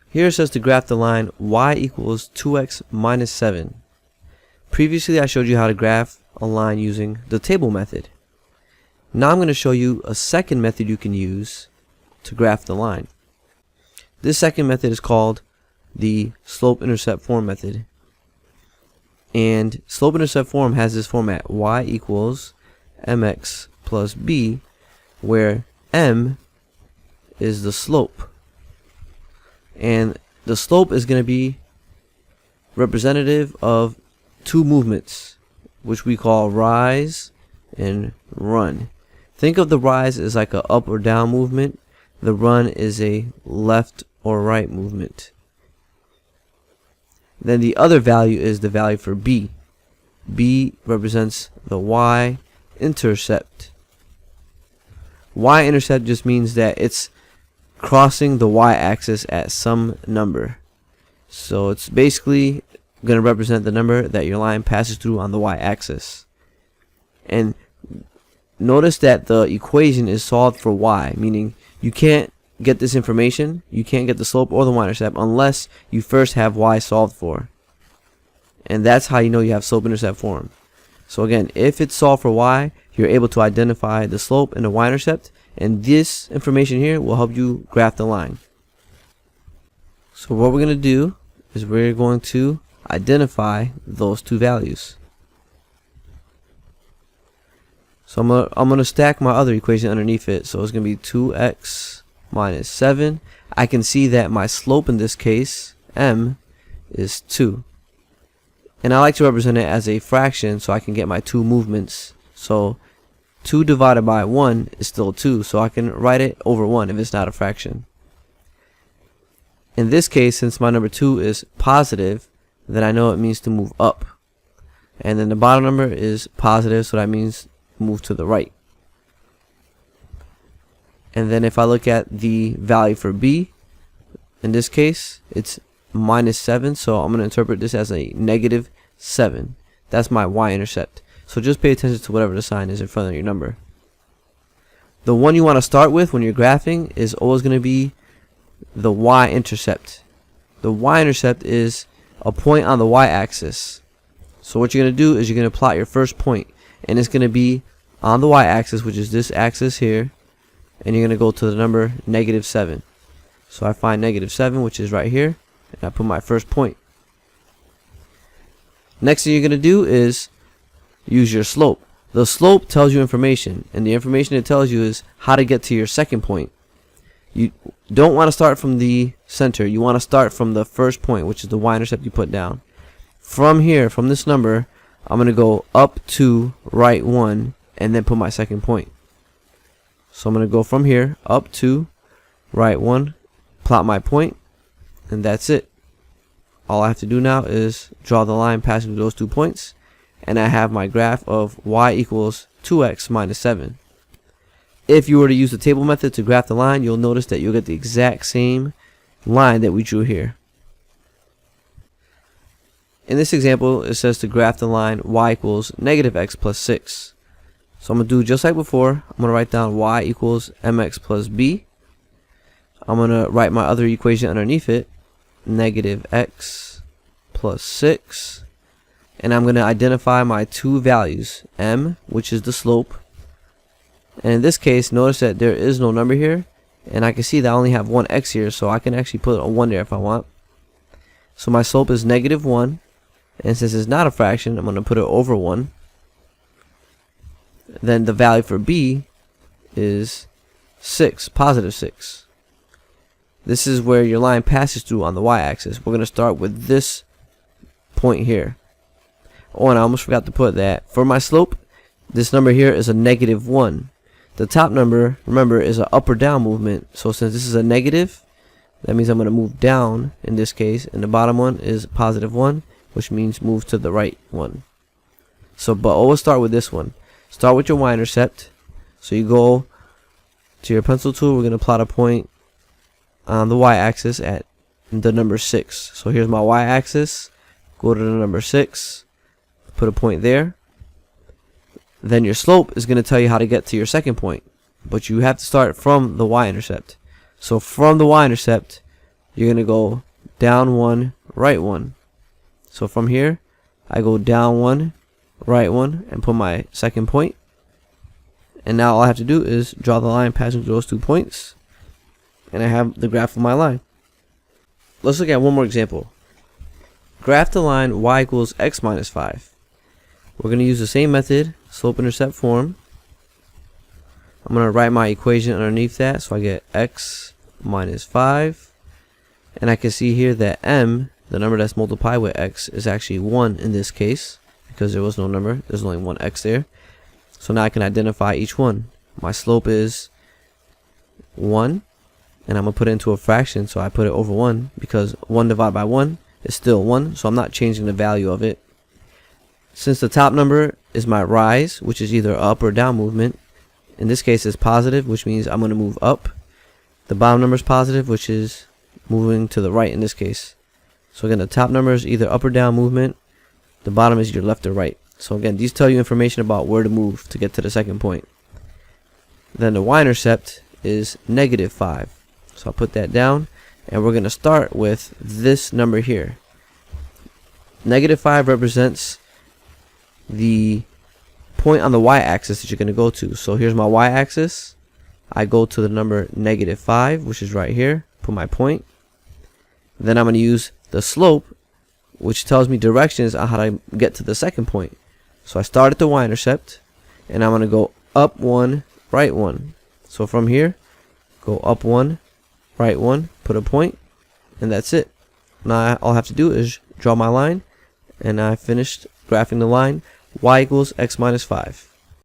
Here it says to graph the line y equals 2x minus 7. Previously I showed you how to graph a line using the table method. Now I'm going to show you a second method you can use to graph the line. This second method is called the slope-intercept form method. And slope-intercept form has this format: y equals mx plus b, where m is the slope. And the slope is going to be representative of two movements, which we call rise and run. Think of the rise as like a up or down movement. The run is a left or right movement. Then the other value is the value for b. B represents the y-intercept. Y-intercept just means that it's crossing the y-axis at some number. So it's basically going to represent the number that your line passes through on the y-axis. And notice that the equation is solved for y, meaning you can't get this information, you can't get the slope or the y-intercept unless you first have y solved for. And that's how you know you have slope-intercept form. So again, if it's solved for y, you're able to identify the slope and the y-intercept, and this information here will help you graph the line. So what we're going to do is we're going to identify those two values. So I'm going to stack my other equation underneath it. So it's going to be 2x minus 7. I can see that my slope in this case, m, is 2. And I like to represent it as a fraction so I can get my two movements. So 2 divided by 1 is still 2, so I can write it over 1 if it's not a fraction. In this case, since my number 2 is positive, then I know it means to move up. And then the bottom number is positive, so that means move to the right. And then if I look at the value for b, in this case it's minus 7, so I'm going to interpret this as a negative 7. That's my y-intercept. So just pay attention to whatever the sign is in front of your number. The one you want to start with when you're graphing is always going to be the y-intercept. The y-intercept is a point on the y-axis. So what you're going to do is you're going to plot your first point, and it's going to be on the y-axis, which is this axis here, and you're going to go to the number negative 7. So I find negative 7, which is right here, and I put my first point. Next thing you're going to do is use your slope. The slope tells you information, and the information it tells you is how to get to your second point. You don't want to start from the center. You want to start from the first point, which is the y-intercept you put down. From here, from this number, I'm going to go up to right 1 and then put my second point. So I'm going to go from here up to right 1, plot my point, and that's it. All I have to do now is draw the line passing through those 2 points, and I have my graph of y equals 2x minus 7. If you were to use the table method to graph the line, you'll notice that you'll get the exact same line that we drew here. In this example, it says to graph the line y equals negative x plus 6. So I'm going to do just like before. I'm going to write down y equals mx plus b. I'm going to write my other equation underneath it, negative x plus 6. And I'm going to identify my two values, m, which is the slope. And in this case, notice that there is no number here. And I can see that I only have one x here, so I can actually put a 1 there if I want. So my slope is negative 1. And since it's not a fraction, I'm going to put it over 1. Then the value for b is 6, positive 6. This is where your line passes through on the y-axis. We're going to start with this point here. Oh, and I almost forgot to put that. For my slope, this number here is a negative 1. The top number, remember, is an up or down movement. So since this is a negative, that means I'm going to move down in this case. And the bottom one is positive 1, which means move to the right 1. So, but always start with this one. Start with your y-intercept. So you go to your pencil tool. We're going to plot a point on the y-axis at the number 6. So here's my y-axis. Go to the number 6. Put a point there. Then your slope is going to tell you how to get to your second point. But you have to start from the y-intercept. So from the y-intercept, you're going to go down 1, right 1. So from here, I go down 1, right 1, and put my second point. And now all I have to do is draw the line passing through those 2 points, and I have the graph of my line. Let's look at one more example. Graph the line y equals x minus 5. We're going to use the same method, slope-intercept form. I'm going to write my equation underneath that, so I get x minus 5. And I can see here that m, the number that's multiplied with x, is actually 1 in this case, because there was no number. There's only one x there. So now I can identify each one. My slope is 1, and I'm going to put it into a fraction, so I put it over 1, because 1 divided by 1 is still 1, so I'm not changing the value of it. Since the top number is my rise, which is either up or down movement, in this case it's positive, which means I'm going to move up. The bottom number is positive, which is moving to the right in this case. So again, the top number is either up or down movement, the bottom is either left or right. So again, these tell you information about where to move to get to the second point. Then the y-intercept is negative 5. So I'll put that down, and we're going to start with this number here. Negative 5 represents the point on the y-axis that you're going to go to. So here's my y-axis. I go to the number negative 5, which is right here. Put my point. Then I'm going to use the slope, which tells me directions on how to get to the second point. So I start at the y-intercept, and I'm going to go up 1, right 1. So from here, go up 1, right 1, put a point, and that's it. Now all I have to do is draw my line, and I finished graphing the line y equals x minus 5.